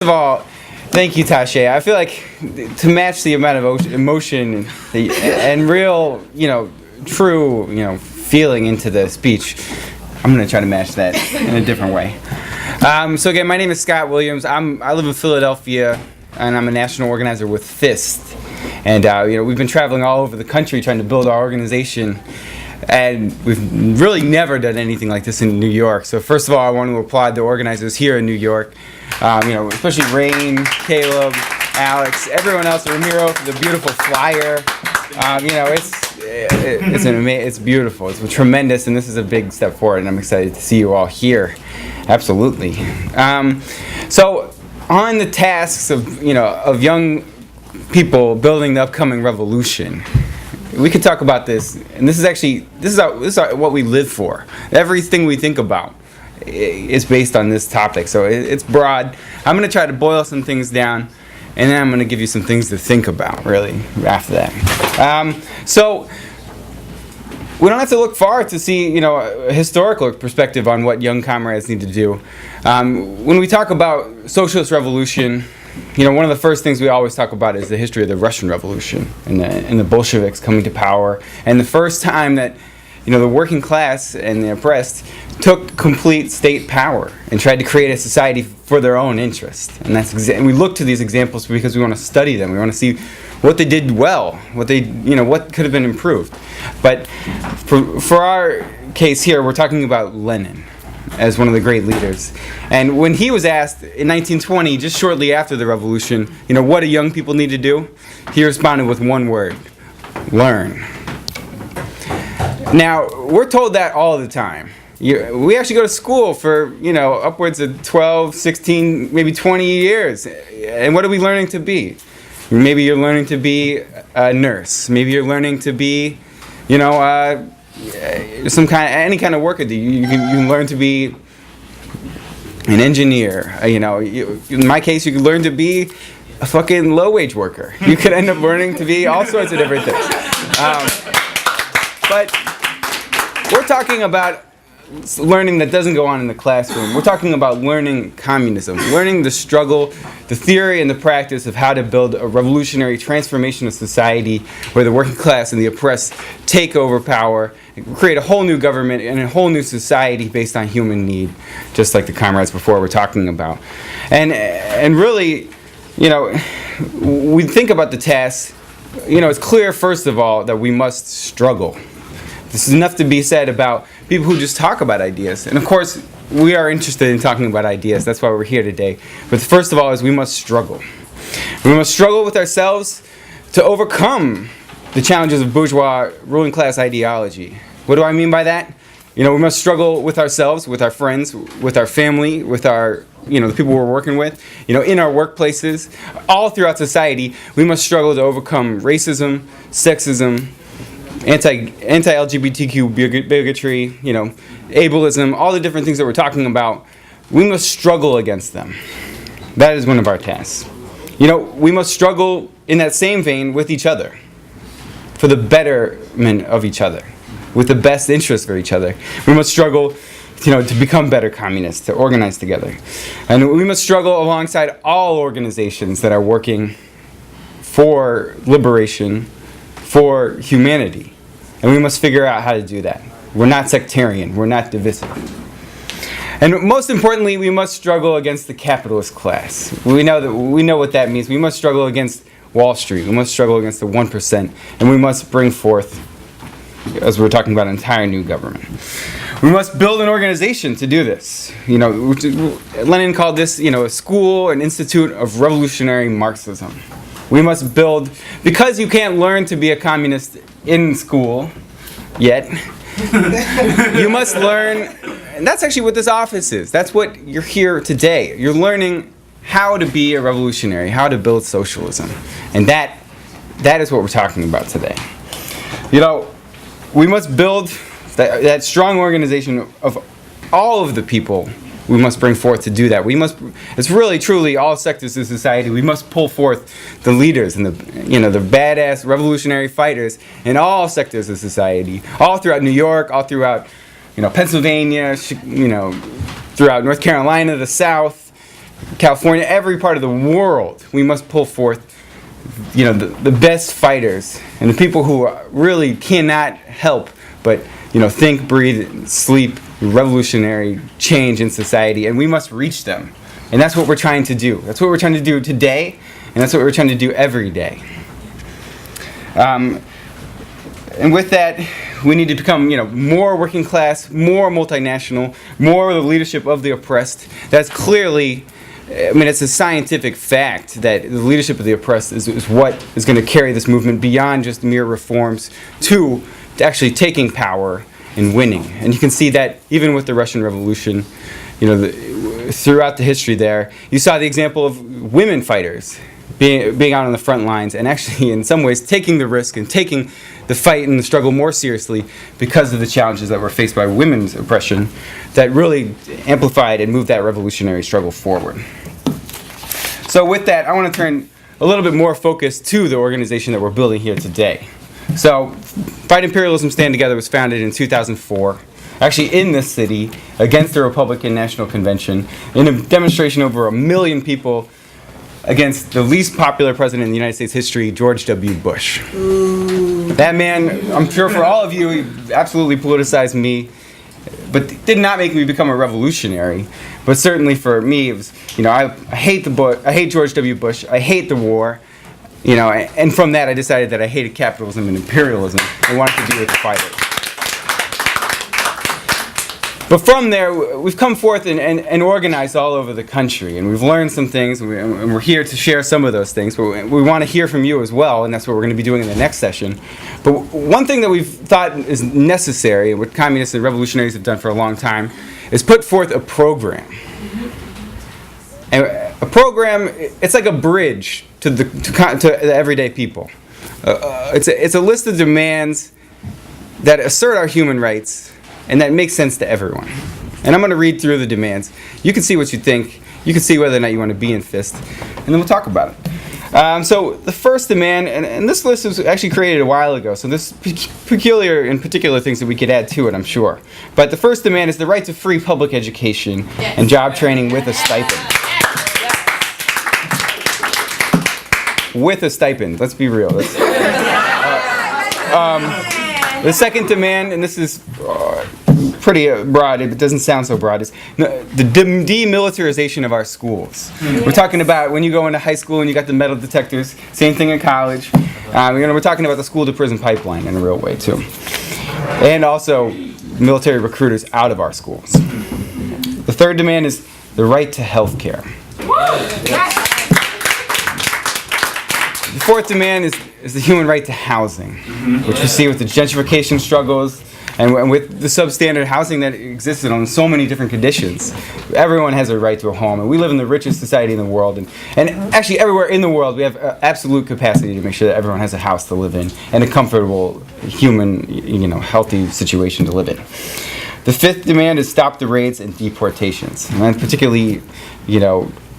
all, thank you, Tasha. I feel like to match the amount of emotion and real, true, feeling into the speech, I'm going to try to match that in a different way. So again, my name is Scott Williams. I live in Philadelphia, and I'm a national organizer with FIST. And we've been traveling all over the country trying to build our organization. And we've really never done anything like this in New York. So first of all, I want to applaud the organizers here in New York. Especially Rain, Caleb, Alex, everyone else, Ramiro, for the beautiful flyer. It's beautiful. It's tremendous, and this is a big step forward. And I'm excited to see you all here. Absolutely. So on the tasks of young people building the upcoming revolution, we could talk about this, and this is what we live for. Everything we think about is based on this topic, so it's broad. I'm going to try to boil some things down, and then I'm going to give you some things to think about, really, after that. So we don't have to look far to see, a historical perspective on what young comrades need to do. When we talk about socialist revolution, one of the first things we always talk about is the history of the Russian Revolution and the Bolsheviks coming to power, and the first time that the working class and the oppressed took complete state power and tried to create a society for their own interest. And and we look to these examples because we want to study them. We want to see what they did well, what could have been improved. But for our case here, we're talking about Lenin as one of the great leaders. And when he was asked in 1920, just shortly after the revolution, what do young people need to do? He responded with one word: learn. Now, we're told that all the time. We actually go to school for, upwards of 12, 16, maybe 20 years. And what are we learning to be? Maybe you're learning to be a nurse. Maybe you're learning to be, any kind of worker. You can learn to be an engineer. In my case, you can learn to be a fucking low-wage worker. You could end up learning to be all sorts of different things. But we're talking about learning that doesn't go on in the classroom. We're talking about learning communism, learning the struggle, the theory and the practice of how to build a revolutionary transformation of society where the working class and the oppressed take over power and create a whole new government and a whole new society based on human need, just like the comrades before were talking about. And really, we think about the tasks. It's clear, first of all, that we must struggle. This is enough to be said about people who just talk about ideas. And of course, we are interested in talking about ideas. That's why we're here today. But first of all is we must struggle. We must struggle with ourselves to overcome the challenges of bourgeois ruling class ideology. What do I mean by that? We must struggle with ourselves, with our friends, with our family, with our the people we're working with, in our workplaces, all throughout society. We must struggle to overcome racism, sexism, anti-LGBTQ bigotry, ableism, all the different things that we're talking about. We must struggle against them. That is one of our tasks. We must struggle in that same vein with each other, for the betterment of each other, with the best interest for each other. We must struggle to become better communists, to organize together. And we must struggle alongside all organizations that are working for liberation, for humanity. And we must figure out how to do that. We're not sectarian. We're not divisive. And most importantly, we must struggle against the capitalist class. We know what that means. We must struggle against Wall Street. We must struggle against the 1%. And we must bring forth, as we're talking about, an entire new government. We must build an organization to do this. Lenin called this, a school, an institute of revolutionary Marxism. We must build, because you can't learn to be a communist in school yet, you must learn, and that's actually what this office is. That's what you're here today. You're learning how to be a revolutionary, how to build socialism. And that is what we're talking about today. We must build that strong organization of all of the people we must bring forth to do that. It's really, truly all sectors of society. We must pull forth the leaders and the badass revolutionary fighters in all sectors of society, all throughout New York, all throughout, Pennsylvania, throughout North Carolina, the South, California, every part of the world, we must pull forth, the best fighters and the people who really cannot help but, think, breathe, sleep, revolutionary change in society, and we must reach them. And that's what we're trying to do. That's what we're trying to do today, and that's what we're trying to do every day. And with that, we need to become, more working class, more multinational, more the leadership of the oppressed. That's clearly, it's a scientific fact that the leadership of the oppressed is what is going to carry this movement beyond just mere reforms to actually taking power and winning. And you can see that even with the Russian Revolution, throughout the history there, you saw the example of women fighters being out on the front lines and actually in some ways taking the risk and taking the fight and the struggle more seriously because of the challenges that were faced by women's oppression that really amplified and moved that revolutionary struggle forward. So with that, I want to turn a little bit more focus to the organization that we're building here today. So Fight Imperialism Stand Together was founded in 2004, actually in this city, against the Republican National Convention, in a demonstration over 1 million people against the least popular president in the United States history, George W. Bush. Ooh. That man, I'm sure for all of you, he absolutely politicized me, but did not make me become a revolutionary. But certainly for me, it was, I hate George W. Bush, I hate the war, and from that I decided that I hated capitalism and imperialism and wanted to be with the fighters. But from there, we've come forth and organized all over the country, and we've learned some things, and we're here to share some of those things, but we want to hear from you as well, and that's what we're going to be doing in the next session. But one thing that we've thought is necessary, and what communists and revolutionaries have done for a long time, is put forth a program. And a program, it's like a bridge to the everyday people. It's a list of demands that assert our human rights, and that makes sense to everyone. And I'm going to read through the demands. You can see what you think. You can see whether or not you want to be in FIST. And then we'll talk about it. So the first demand, and this list was actually created a while ago, so there's peculiar and particular things that we could add to it, I'm sure. But the first demand is the right to free public education and job training with a stipend. With a stipend. Let's be real. The second demand, and this is pretty broad, it doesn't sound so broad, is the demilitarization of our schools. We're talking about when you go into high school and you got the metal detectors, same thing in college. We're talking about the school-to-prison pipeline in a real way, too. And also military recruiters out of our schools. The third demand is the right to health care. The fourth demand is the human right to housing, which we see with the gentrification struggles and with the substandard housing that existed on so many different conditions. Everyone has a right to a home, and we live in the richest society in the world. And actually everywhere in the world we have absolute capacity to make sure that everyone has a house to live in and a comfortable, human, healthy situation to live in. The fifth demand is stop the raids and deportations. And particularly,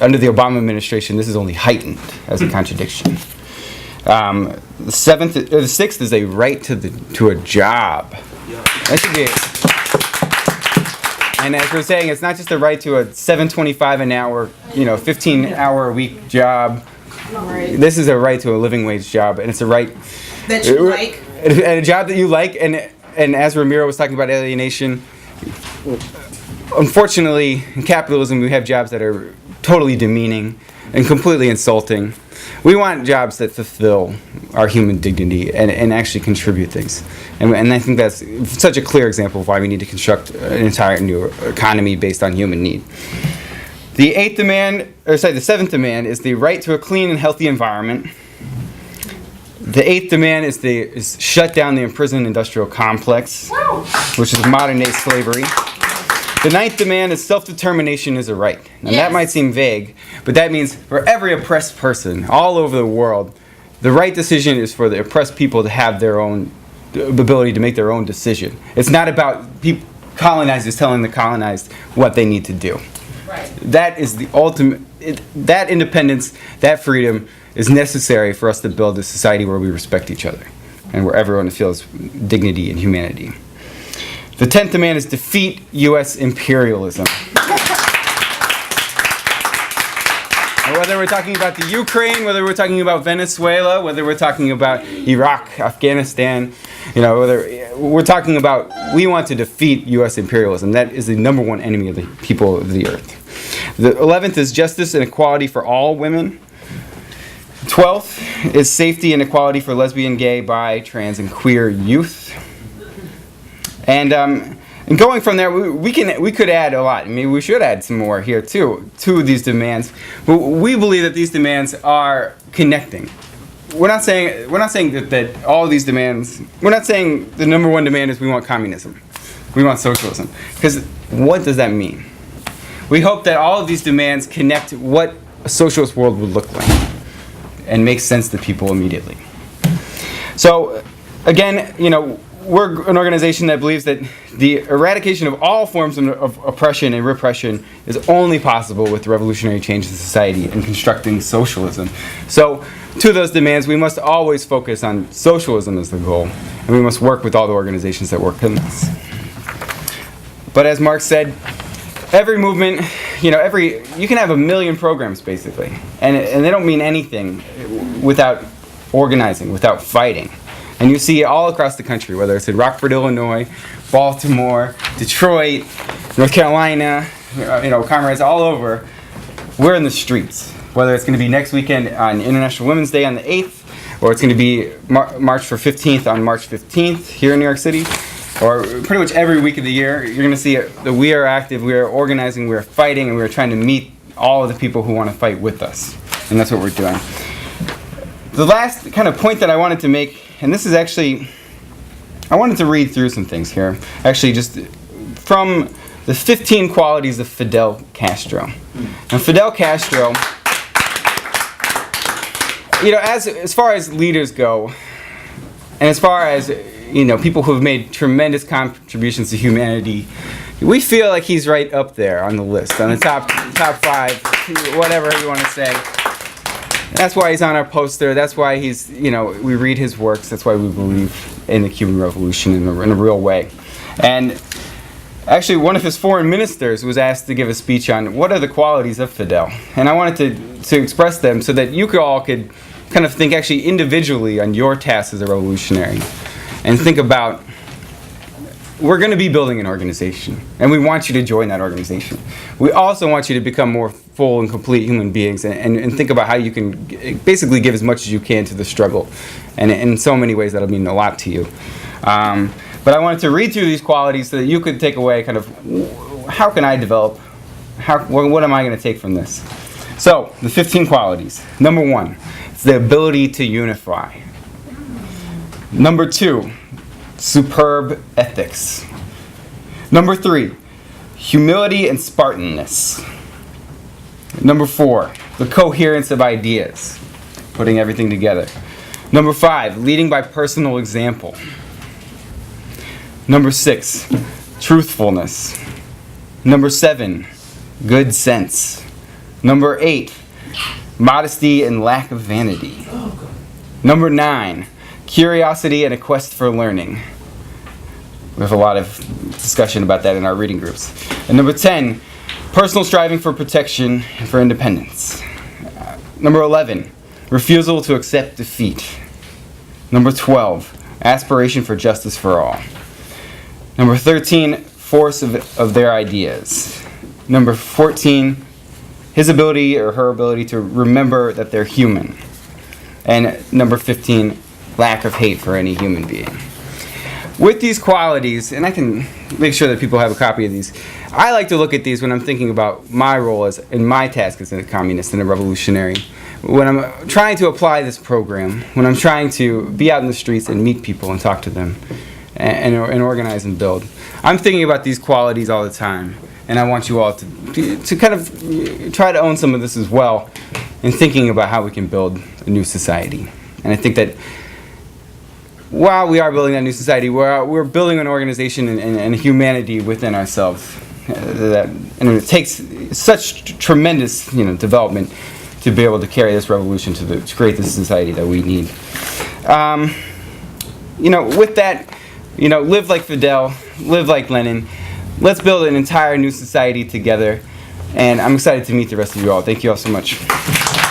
under the Obama administration, this is only heightened as a contradiction. The sixth is a right to a job. That should be and as we're saying, it's not just a right to a $7.25 an hour, 15-hour a week job. Right. This is a right to a living wage job, and it's a right that you like, and a job that you like. And as Ramiro was talking about alienation, unfortunately, in capitalism, we have jobs that are totally demeaning and completely insulting. We want jobs that fulfill our human dignity and actually contribute things. And I think that's such a clear example of why we need to construct an entire new economy based on human need. The seventh demand is the right to a clean and healthy environment. The eighth demand is shut down the imprisoned industrial complex, which is modern-day slavery. The ninth demand is self-determination is a right. Now that might seem vague, but that means for every oppressed person all over the world, the right decision is for the oppressed people to have their own ability to make their own decision. It's not about colonizers telling the colonized what they need to do. Right. That is the ultimate, that independence, that freedom is necessary for us to build a society where we respect each other and where everyone feels dignity and humanity. The 10th demand is defeat U.S. imperialism. Whether we're talking about the Ukraine, whether we're talking about Venezuela, whether we're talking about Iraq, Afghanistan, whether we're talking about, we want to defeat U.S. imperialism. That is the number one enemy of the people of the earth. The 11th is justice and equality for all women. 12th is safety and equality for lesbian, gay, bi, trans, and queer youth. And going from there, we could add a lot. I mean, we should add some more here too to these demands. But we believe that these demands are connecting. We're not saying that all these demands. We're not saying the number one demand is we want communism, we want socialism. Because what does that mean? We hope that all of these demands connect what a socialist world would look like and make sense to people immediately. So, again, we're an organization that believes that the eradication of all forms of oppression and repression is only possible with revolutionary change in society and constructing socialism. So, to those demands, we must always focus on socialism as the goal, and we must work with all the organizations that work in this. But as Marx said, every movement, you can have a million programs basically, and they don't mean anything without organizing, without fighting. And you see it all across the country, whether it's in Rockford, Illinois, Baltimore, Detroit, North Carolina, comrades all over. We're in the streets. Whether it's going to be next weekend on International Women's Day on the 8th, or it's going to be March 15th on March 15th here in New York City, or pretty much every week of the year, you're going to see that we are active, we are organizing, we are fighting, and we are trying to meet all of the people who want to fight with us. And that's what we're doing. The last kind of point that I wanted to make, and this is actually, I wanted to read through some things here, actually just from the 15 qualities of Fidel Castro. And Fidel Castro, as far as leaders go, and as far as people who have made tremendous contributions to humanity, we feel like he's right up there on the list, on the top 5, whatever you want to say. That's why he's on our poster. That's why he's, we read his works. That's why we believe in the Cuban Revolution in a real way. And actually, one of his foreign ministers was asked to give a speech on what are the qualities of Fidel. And I wanted to express them so that you all could kind of think actually individually on your task as a revolutionary. And think about, we're going to be building an organization, and we want you to join that organization. We also want you to become more full and complete human beings, and think about how you can basically give as much as you can to the struggle. And in so many ways, that'll mean a lot to you. But I wanted to read through these qualities so that you could take away kind of, how can I develop? What am I going to take from this? So, the 15 qualities. Number 1, it's the ability to unify. Number 2, superb ethics. Number 3, humility and Spartanness. Number 4, the coherence of ideas, putting everything together. Number 5, leading by personal example. Number 6, truthfulness. Number 7, good sense. Number 8, modesty and lack of vanity. Number 9, curiosity and a quest for learning. We have a lot of discussion about that in our reading groups. And number 10, personal striving for protection and for independence. Number 11, refusal to accept defeat. Number 12, aspiration for justice for all. Number 13, force of their ideas. Number 14, his ability or her ability to remember that they're human. And number 15, lack of hate for any human being. With these qualities, and I can make sure that people have a copy of these, I like to look at these when I'm thinking about my role and my task as a communist and a revolutionary. When I'm trying to apply this program, when I'm trying to be out in the streets and meet people and talk to them and organize and build, I'm thinking about these qualities all the time. And I want you all to kind of try to own some of this as well in thinking about how we can build a new society. And I think that while we are building that new society, we're building an organization and a humanity within ourselves. And it takes such tremendous development to be able to carry this revolution to create the society that we need. With that, live like Fidel, live like Lenin. Let's build an entire new society together. And I'm excited to meet the rest of you all. Thank you all so much.